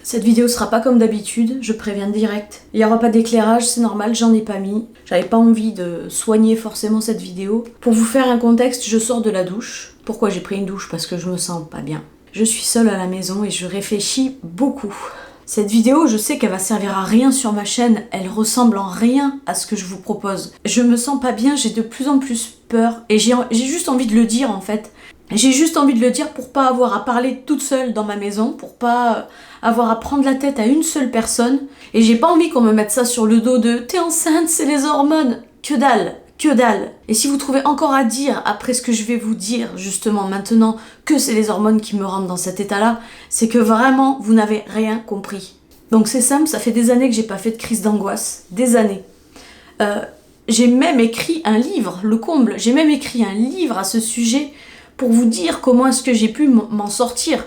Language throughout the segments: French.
Cette vidéo sera pas comme d'habitude, je préviens direct. Il y aura pas d'éclairage, c'est normal, j'en ai pas mis. J'avais pas envie de soigner forcément cette vidéo. Pour vous faire un contexte, je sors de la douche. Pourquoi j'ai pris une douche? Parce que je me sens pas bien. Je suis seule à la maison et je réfléchis beaucoup. Cette vidéo, je sais qu'elle va servir à rien sur ma chaîne, elle ressemble en rien à ce que je vous propose. Je me sens pas bien, j'ai de plus en plus peur et j'ai juste envie de le dire en fait. J'ai juste envie de le dire pour pas avoir à parler toute seule dans ma maison, pour pas avoir à prendre la tête à une seule personne. Et j'ai pas envie qu'on me mette ça sur le dos de « t'es enceinte, c'est les hormones ». Que dalle, que dalle. Et si vous trouvez encore à dire, après ce que je vais vous dire justement maintenant, que c'est les hormones qui me rendent dans cet état-là, c'est que vraiment vous n'avez rien compris. Donc c'est simple, ça fait des années que j'ai pas fait de crise d'angoisse. Des années. J'ai même écrit un livre, le comble, j'ai même écrit un livre à ce sujet pour vous dire comment est-ce que j'ai pu m'en sortir.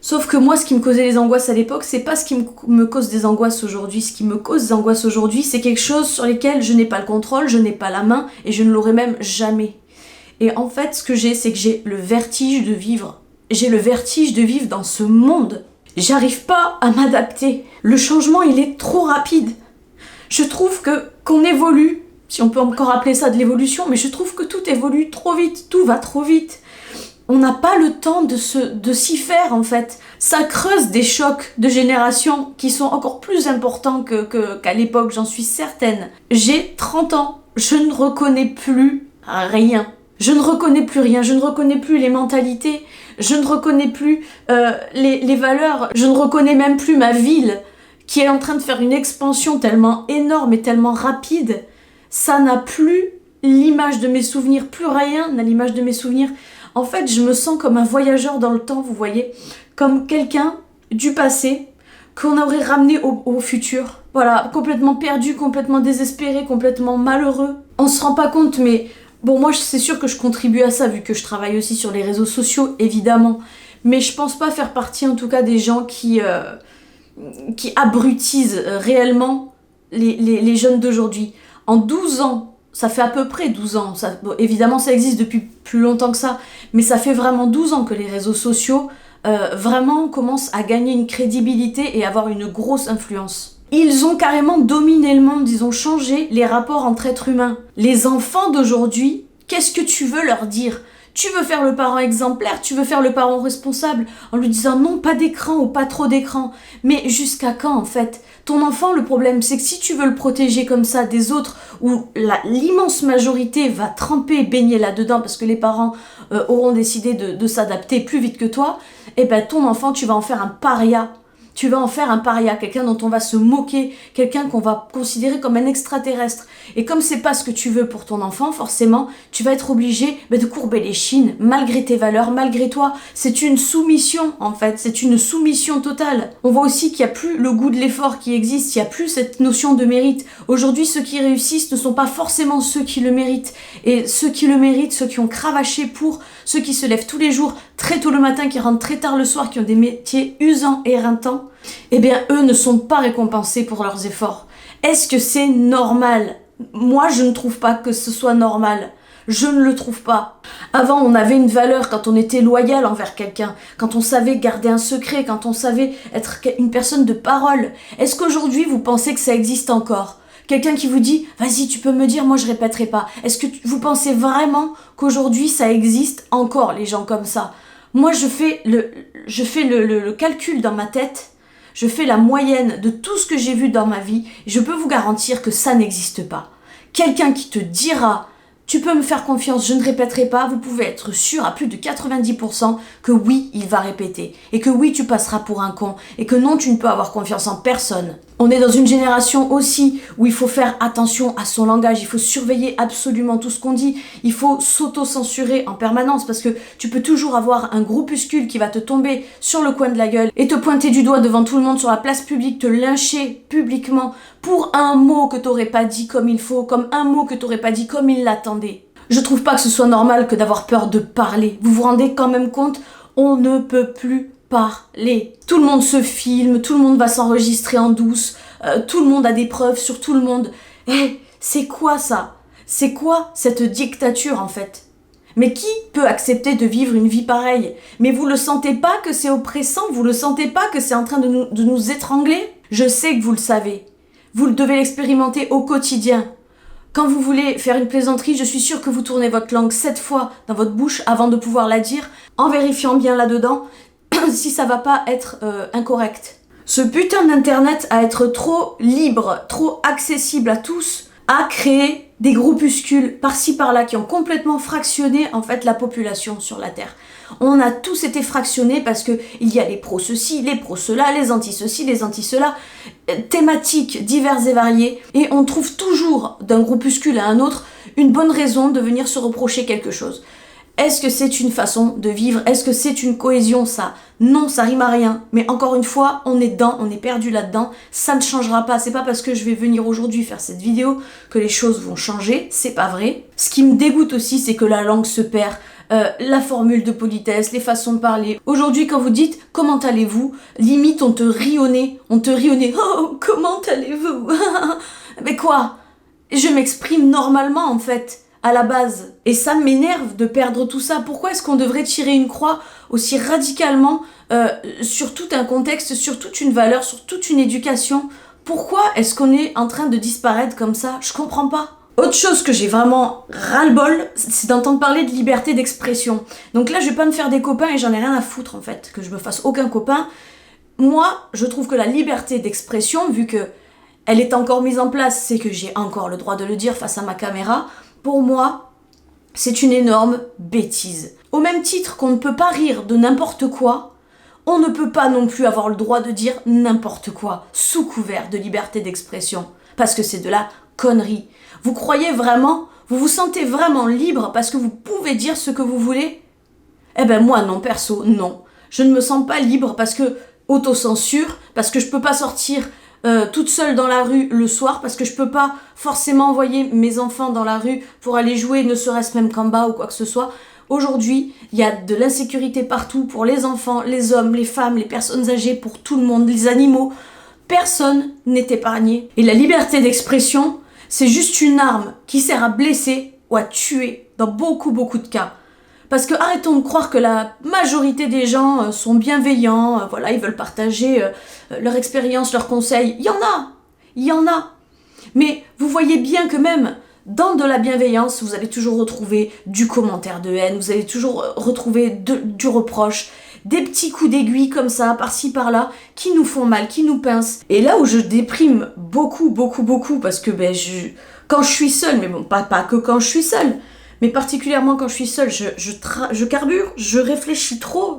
Sauf que moi, ce qui me causait les angoisses à l'époque, c'est pas ce qui me cause des angoisses aujourd'hui. Ce qui me cause des angoisses aujourd'hui, c'est quelque chose sur lequel je n'ai pas le contrôle, je n'ai pas la main, et je ne l'aurai même jamais. Et en fait, ce que j'ai, c'est que j'ai le vertige de vivre. J'ai le vertige de vivre dans ce monde. J'arrive pas à m'adapter. Le changement, il est trop rapide. Je trouve qu'on évolue, si on peut encore appeler ça de l'évolution, mais je trouve que tout évolue trop vite, tout va trop vite. On n'a pas le temps de s'y faire en fait. Ça creuse des chocs de génération qui sont encore plus importants qu'à l'époque, j'en suis certaine. J'ai 30 ans, je ne reconnais plus rien. Je ne reconnais plus rien, je ne reconnais plus les mentalités, je ne reconnais plus les valeurs, je ne reconnais même plus ma ville qui est en train de faire une expansion tellement énorme et tellement rapide. Ça n'a plus l'image de mes souvenirs, plus rien n'a l'image de mes souvenirs. En fait, je me sens comme un voyageur dans le temps, vous voyez, comme quelqu'un du passé qu'on aurait ramené au futur. Voilà, complètement perdu, complètement désespéré, complètement malheureux. On se rend pas compte, mais bon, moi c'est sûr que je contribue à ça, vu que je travaille aussi sur les réseaux sociaux, évidemment. Mais je pense pas faire partie, en tout cas, des gens qui abrutisent réellement les jeunes d'aujourd'hui. En 12 ans, ça fait à peu près 12 ans, bon, évidemment ça existe depuis plus longtemps que ça, mais ça fait vraiment 12 ans que les réseaux sociaux vraiment commencent à gagner une crédibilité et avoir une grosse influence. Ils ont carrément dominé le monde, ils ont changé les rapports entre êtres humains. Les enfants d'aujourd'hui, qu'est-ce que tu veux leur dire ? Tu veux faire le parent exemplaire, tu veux faire le parent responsable en lui disant non, pas d'écran ou pas trop d'écran. Mais jusqu'à quand en fait ? Ton enfant, le problème, c'est que si tu veux le protéger comme ça des autres, où l'immense majorité va tremper, baigner là-dedans parce que les parents auront décidé de s'adapter plus vite que toi, eh ben ton enfant, tu vas en faire un paria. Tu vas en faire un paria, quelqu'un dont on va se moquer, quelqu'un qu'on va considérer comme un extraterrestre. Et comme c'est pas ce que tu veux pour ton enfant, forcément, tu vas être obligé de courber les chines, malgré tes valeurs, malgré toi. C'est une soumission, en fait, c'est une soumission totale. On voit aussi qu'il n'y a plus le goût de l'effort qui existe, il n'y a plus cette notion de mérite. Aujourd'hui, ceux qui réussissent ne sont pas forcément ceux qui le méritent. Et ceux qui le méritent, ceux qui ont cravaché pour, ceux qui se lèvent tous les jours, très tôt le matin, qui rentrent très tard le soir, qui ont des métiers usants et éreintants, eh bien eux ne sont pas récompensés pour leurs efforts. Est-ce que c'est normal ? Moi je ne trouve pas que ce soit normal. Je ne le trouve pas. Avant on avait une valeur quand on était loyal envers quelqu'un, quand on savait garder un secret, quand on savait être une personne de parole. Est-ce qu'aujourd'hui vous pensez que ça existe encore ? Quelqu'un qui vous dit « Vas-y, tu peux me dire, moi je répéterai pas ». Est-ce que vous pensez vraiment qu'aujourd'hui ça existe encore, les gens comme ça ? Moi je fais le calcul dans ma tête. Je fais la moyenne de tout ce que j'ai vu dans ma vie et je peux vous garantir que ça n'existe pas. Quelqu'un qui te dira « Tu peux me faire confiance, je ne répéterai pas », vous pouvez être sûr à plus de 90% que oui, il va répéter. Et que oui, tu passeras pour un con. Et que non, tu ne peux avoir confiance en personne. On est dans une génération aussi où il faut faire attention à son langage. Il faut surveiller absolument tout ce qu'on dit. Il faut s'auto-censurer en permanence parce que tu peux toujours avoir un groupuscule qui va te tomber sur le coin de la gueule et te pointer du doigt devant tout le monde sur la place publique, te lyncher publiquement pour un mot que t'aurais pas dit comme il faut, comme un mot que t'aurais pas dit comme il l'attendait. Je trouve pas que ce soit normal que d'avoir peur de parler. Vous vous rendez quand même compte ? On ne peut plus parler. Tout le monde se filme, tout le monde va s'enregistrer en douce, tout le monde a des preuves sur tout le monde. C'est quoi ça ? C'est quoi cette dictature en fait ? Mais qui peut accepter de vivre une vie pareille? Mais vous le sentez pas que c'est oppressant? Vous le sentez pas que c'est en train de nous étrangler? Je sais que vous le savez. Vous devez l'expérimenter au quotidien. Quand vous voulez faire une plaisanterie, je suis sûre que vous tournez votre langue 7 fois dans votre bouche avant de pouvoir la dire, en vérifiant bien là-dedans si ça va pas être incorrect. Ce putain d'internet à être trop libre, trop accessible à tous, a créé des groupuscules par-ci par-là qui ont complètement fractionné en fait la population sur la Terre. On a tous été fractionnés parce que il y a les pros-ceci, les pros-cela, les anti-ceci, les anti-cela, thématiques diverses et variées, et on trouve toujours d'un groupuscule à un autre une bonne raison de venir se reprocher quelque chose. Est-ce que c'est une façon de vivre? Est-ce que c'est une cohésion, ça? Non, ça rime à rien. Mais encore une fois, on est dedans, on est perdu là-dedans. Ça ne changera pas. C'est pas parce que je vais venir aujourd'hui faire cette vidéo que les choses vont changer. C'est pas vrai. Ce qui me dégoûte aussi, c'est que la langue se perd. La formule de politesse, les façons de parler. Aujourd'hui, quand vous dites « Comment allez-vous ?», limite, on te rit au nez. On te rit au nez. « Oh, comment allez-vous ?» Mais quoi? Je m'exprime normalement, en fait. À la base. Et ça m'énerve de perdre tout ça. Pourquoi est-ce qu'on devrait tirer une croix aussi radicalement sur tout un contexte, sur toute une valeur, sur toute une éducation? Pourquoi est-ce qu'on est en train de disparaître comme ça? Je comprends pas. Autre chose que j'ai vraiment ras-le-bol, c'est d'entendre parler de liberté d'expression. Donc là, je vais pas me faire des copains et j'en ai rien à foutre en fait, que je me fasse aucun copain. Moi, je trouve que la liberté d'expression, vu que elle est encore mise en place, c'est que j'ai encore le droit de le dire face à ma caméra. Pour moi, c'est une énorme bêtise. Au même titre qu'on ne peut pas rire de n'importe quoi, on ne peut pas non plus avoir le droit de dire n'importe quoi, sous couvert de liberté d'expression, parce que c'est de la connerie. Vous croyez vraiment, vous vous sentez vraiment libre parce que vous pouvez dire ce que vous voulez? Eh ben moi non, perso, non. Je ne me sens pas libre parce que autocensure, parce que je peux pas sortir toute seule dans la rue le soir, parce que je peux pas forcément envoyer mes enfants dans la rue pour aller jouer, ne serait-ce même qu'en bas ou quoi que ce soit. Aujourd'hui, il y a de l'insécurité partout pour les enfants, les hommes, les femmes, les personnes âgées, pour tout le monde, les animaux. Personne n'est épargné. Et la liberté d'expression, c'est juste une arme qui sert à blesser ou à tuer dans beaucoup de cas. Parce que arrêtons de croire que la majorité des gens sont bienveillants, voilà, ils veulent partager leur expérience, leurs conseils. Il y en a. Mais vous voyez bien que même dans de la bienveillance, vous allez toujours retrouver du commentaire de haine, vous allez toujours retrouver du reproche, des petits coups d'aiguille comme ça, par-ci par-là, qui nous font mal, qui nous pincent. Et là où je déprime beaucoup, parce que quand je suis seule, mais bon, pas que quand je suis seule, mais particulièrement quand je suis seule, je carbure, je réfléchis trop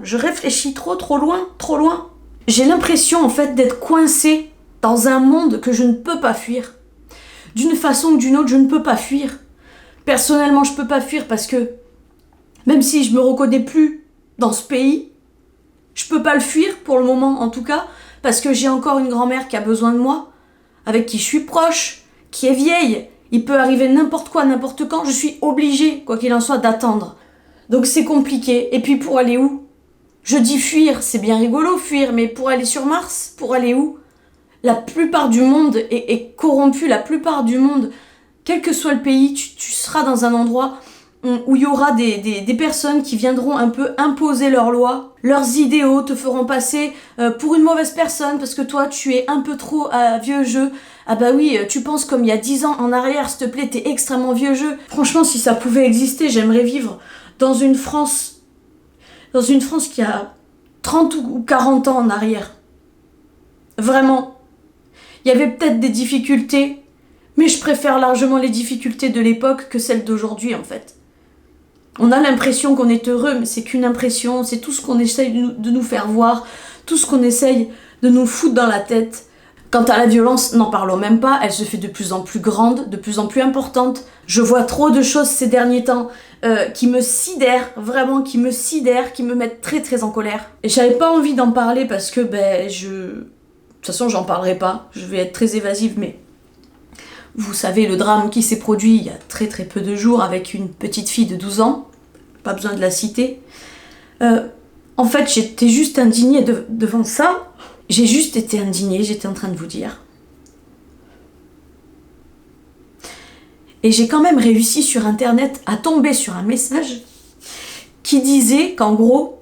loin. J'ai l'impression en fait d'être coincée dans un monde que je ne peux pas fuir. D'une façon ou d'une autre, je ne peux pas fuir. Personnellement, je peux pas fuir parce que même si je me reconnais plus dans ce pays, je peux pas le fuir pour le moment en tout cas, parce que j'ai encore une grand-mère qui a besoin de moi, avec qui je suis proche, qui est vieille. Il peut arriver n'importe quoi, n'importe quand, je suis obligée, quoi qu'il en soit, d'attendre. Donc c'est compliqué. Et puis pour aller où? Je dis fuir, c'est bien rigolo fuir, mais pour aller sur Mars, pour aller où? La plupart du monde est corrompu, la plupart du monde, quel que soit le pays, tu seras dans un endroit où il y aura des personnes qui viendront un peu imposer leurs lois, leurs idéaux, te feront passer pour une mauvaise personne parce que toi tu es un peu trop vieux jeu. Ah bah oui, tu penses comme il y a 10 ans en arrière, s'il te plaît, t'es extrêmement vieux jeu. Franchement, si ça pouvait exister, j'aimerais vivre dans une France qui a 30 ou 40 ans en arrière. Vraiment. Il y avait peut-être des difficultés, mais je préfère largement les difficultés de l'époque que celles d'aujourd'hui en fait. On a l'impression qu'on est heureux, mais c'est qu'une impression, c'est tout ce qu'on essaye de nous faire voir, tout ce qu'on essaye de nous foutre dans la tête. Quant à la violence, n'en parlons même pas, elle se fait de plus en plus grande, de plus en plus importante. Je vois trop de choses ces derniers temps qui me sidèrent, vraiment qui me mettent très en colère. Et j'avais pas envie d'en parler parce que de toute façon j'en parlerai pas, je vais être très évasive, mais vous savez le drame qui s'est produit il y a très peu de jours avec une petite fille de 12 ans, pas besoin de la citer. En fait j'étais juste indignée devant ça. J'ai juste été indignée, j'étais en train de vous dire. Et j'ai quand même réussi sur internet à tomber sur un message qui disait qu'en gros,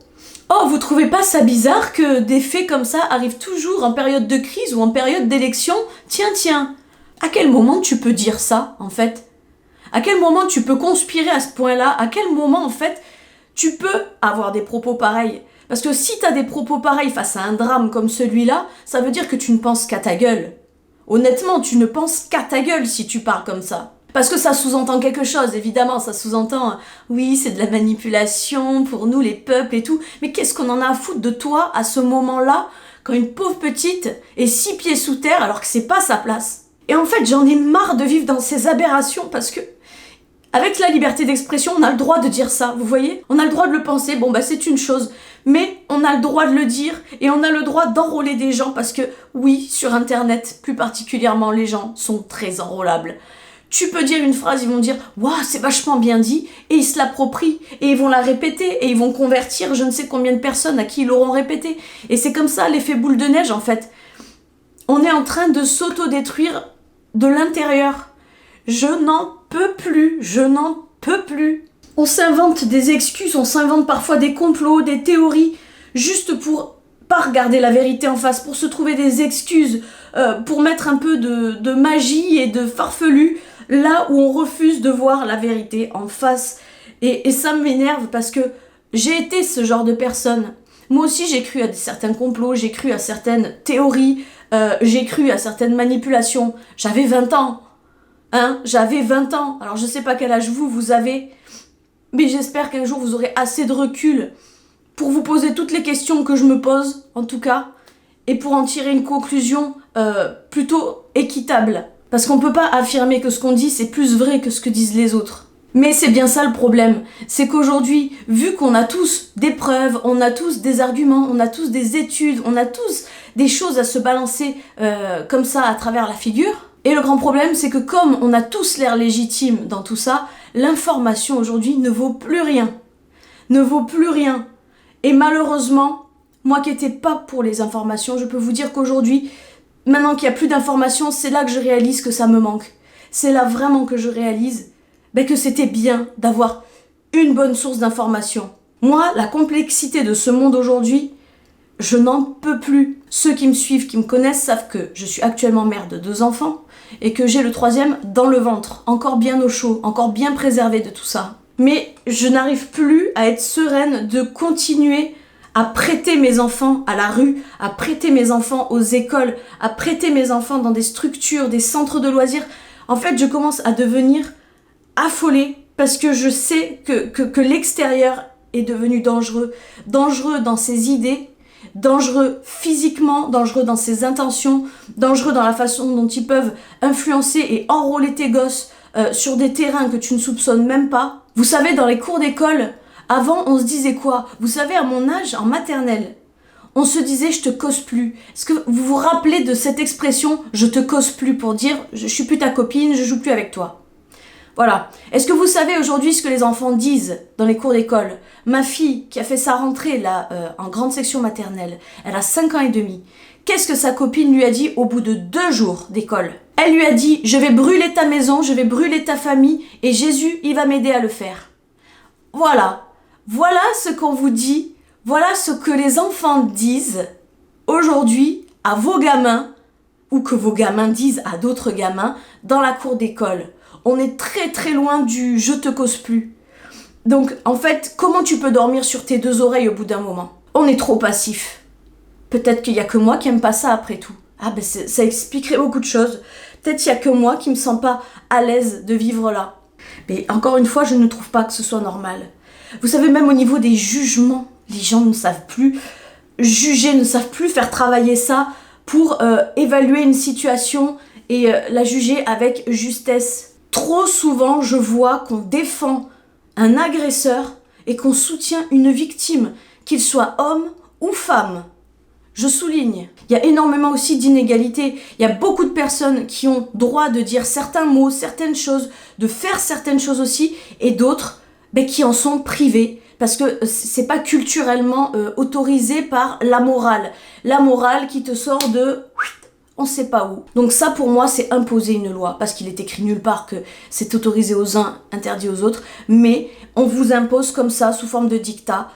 oh, vous trouvez pas ça bizarre que des faits comme ça arrivent toujours en période de crise ou en période d'élection? Tiens, à quel moment tu peux dire ça, en fait? À quel moment tu peux conspirer à ce point-là? À quel moment, en fait, tu peux avoir des propos pareils? Parce que si t'as des propos pareils face à un drame comme celui-là, ça veut dire que tu ne penses qu'à ta gueule. Honnêtement, tu ne penses qu'à ta gueule si tu parles comme ça. Parce que ça sous-entend quelque chose, évidemment, ça sous-entend, oui, c'est de la manipulation pour nous, les peuples et tout, mais qu'est-ce qu'on en a à foutre de toi à ce moment-là, quand une pauvre petite est 6 pieds sous terre alors que c'est pas sa place? Et en fait, j'en ai marre de vivre dans ces aberrations parce que, avec la liberté d'expression, on a le droit de dire ça, vous voyez? On a le droit de le penser, bon bah c'est une chose, mais on a le droit de le dire et on a le droit d'enrôler des gens parce que, oui, sur Internet, plus particulièrement, les gens sont très enrôlables. Tu peux dire une phrase, ils vont dire « Waouh, c'est vachement bien dit » et ils se l'approprient et ils vont la répéter et ils vont convertir je ne sais combien de personnes à qui ils l'auront répété. Et c'est comme ça l'effet boule de neige en fait. On est en train de s'auto-détruire de l'intérieur. Je n'en peux plus, je n'en peux plus. On s'invente des excuses, on s'invente parfois des complots, des théories, juste pour pas regarder la vérité en face, pour se trouver des excuses, pour mettre un peu de magie et de farfelu là où on refuse de voir la vérité en face. Et ça m'énerve parce que j'ai été ce genre de personne. Moi aussi j'ai cru à certains complots, j'ai cru à certaines théories, j'ai cru à certaines manipulations. J'avais 20 ans. J'avais 20 ans. Alors je sais pas quel âge vous avez, mais j'espère qu'un jour vous aurez assez de recul pour vous poser toutes les questions que je me pose, en tout cas, et pour en tirer une conclusion plutôt équitable. Parce qu'on peut pas affirmer que ce qu'on dit c'est plus vrai que ce que disent les autres. Mais c'est bien ça le problème, c'est qu'aujourd'hui, vu qu'on a tous des preuves, on a tous des arguments, on a tous des études, on a tous des choses à se balancer comme ça à travers la figure, et le grand problème c'est que comme on a tous l'air légitime dans tout ça, l'information aujourd'hui ne vaut plus rien. Ne vaut plus rien. Et malheureusement, moi qui n'étais pas pour les informations, je peux vous dire qu'aujourd'hui, maintenant qu'il n'y a plus d'informations, c'est là que je réalise que ça me manque. C'est là vraiment que je réalise que c'était bien d'avoir une bonne source d'information. Moi, la complexité de ce monde aujourd'hui, je n'en peux plus. Ceux qui me suivent, qui me connaissent, savent que je suis actuellement mère de 2 enfants et que j'ai le 3e dans le ventre, encore bien au chaud, encore bien préservé de tout ça. Mais je n'arrive plus à être sereine de continuer à prêter mes enfants à la rue, à prêter mes enfants aux écoles, à prêter mes enfants dans des structures, des centres de loisirs. En fait, je commence à devenir affolée parce que je sais que l'extérieur est devenu dangereux. Dangereux dans ses idées, dangereux physiquement, dangereux dans ses intentions, dangereux dans la façon dont ils peuvent influencer et enrôler tes gosses sur des terrains que tu ne soupçonnes même pas. Vous savez, dans les cours d'école, avant on se disait quoi? Vous savez, à mon âge, en maternelle, on se disait je te cause plus. Est-ce que vous vous rappelez de cette expression je te cause plus pour dire je suis plus ta copine, je joue plus avec toi? Voilà. Est-ce que vous savez aujourd'hui ce que les enfants disent dans les cours d'école? Ma fille, qui a fait sa rentrée là en grande section maternelle, elle a 5 ans et demi. Qu'est-ce que sa copine lui a dit au bout de 2 jours d'école? Elle lui a dit « Je vais brûler ta maison, je vais brûler ta famille et Jésus, il va m'aider à le faire. » Voilà. Voilà ce qu'on vous dit. Voilà ce que les enfants disent aujourd'hui à vos gamins ou que vos gamins disent à d'autres gamins dans la cour d'école. On est très très loin du « je te cause plus ». Donc en fait, comment tu peux dormir sur tes 2 oreilles au bout d'un moment? On est trop passif. Peut-être qu'il n'y a que moi qui aime pas ça après tout. Ah ben ça expliquerait beaucoup de choses. Peut-être qu'il n'y a que moi qui me sens pas à l'aise de vivre là. Mais encore une fois, je ne trouve pas que ce soit normal. Vous savez, même au niveau des jugements, les gens ne savent plus juger, ne savent plus faire travailler ça pour évaluer une situation et la juger avec justesse. Trop souvent, je vois qu'on défend un agresseur et qu'on soutient une victime, qu'il soit homme ou femme. Je souligne, il y a énormément aussi d'inégalités. Il y a beaucoup de personnes qui ont droit de dire certains mots, certaines choses, de faire certaines choses aussi, et d'autres qui en sont privées. Parce que c'est pas culturellement autorisé par la morale. La morale qui te sort de on sait pas où. Donc ça pour moi c'est imposer une loi, parce qu'il est écrit nulle part que c'est autorisé aux uns, interdit aux autres, mais on vous impose comme ça, sous forme de dictat,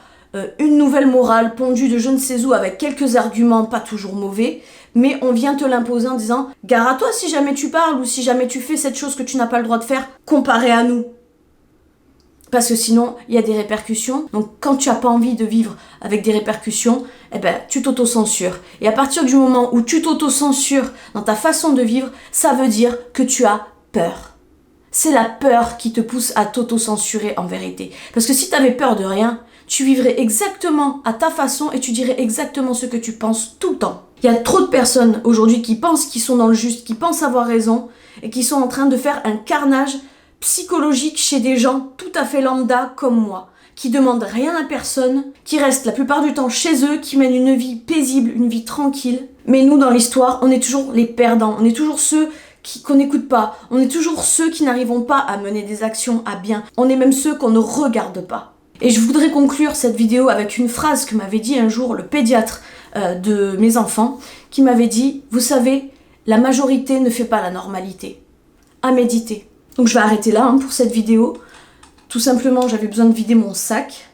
une nouvelle morale pondue de je ne sais où avec quelques arguments pas toujours mauvais, mais on vient te l'imposer en disant « Gare à toi si jamais tu parles ou si jamais tu fais cette chose que tu n'as pas le droit de faire, comparé à nous ». Parce que sinon, il y a des répercussions. Donc quand tu n'as pas envie de vivre avec des répercussions, eh ben, tu t'auto-censures. Et à partir du moment où tu t'auto-censures dans ta façon de vivre, ça veut dire que tu as peur. C'est la peur qui te pousse à t'auto-censurer en vérité. Parce que si tu avais peur de rien, tu vivrais exactement à ta façon et tu dirais exactement ce que tu penses tout le temps. Il y a trop de personnes aujourd'hui qui pensent qu'ils sont dans le juste, qui pensent avoir raison et qui sont en train de faire un carnage psychologique chez des gens tout à fait lambda comme moi, qui demandent rien à personne, qui restent la plupart du temps chez eux, qui mènent une vie paisible, une vie tranquille. Mais nous, dans l'histoire, on est toujours les perdants, on est toujours ceux qu'on n'écoute pas, on est toujours ceux qui n'arrivons pas à mener des actions à bien, on est même ceux qu'on ne regarde pas. Et je voudrais conclure cette vidéo avec une phrase que m'avait dit un jour le pédiatre de mes enfants, qui m'avait dit « Vous savez, la majorité ne fait pas la normalité. À méditer. » Donc je vais arrêter là pour cette vidéo. Tout simplement, j'avais besoin de vider mon sac.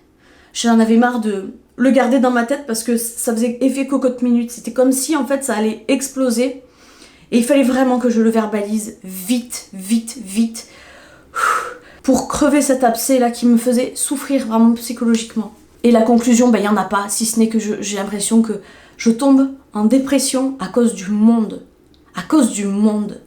J'en avais marre de le garder dans ma tête parce que ça faisait effet cocotte minute. C'était comme si en fait ça allait exploser. Et il fallait vraiment que je le verbalise vite, vite, vite. Pour crever cet abcès là qui me faisait souffrir vraiment psychologiquement. Et la conclusion, il n'y en a pas, si ce n'est que j'ai l'impression que je tombe en dépression à cause du monde. À cause du monde.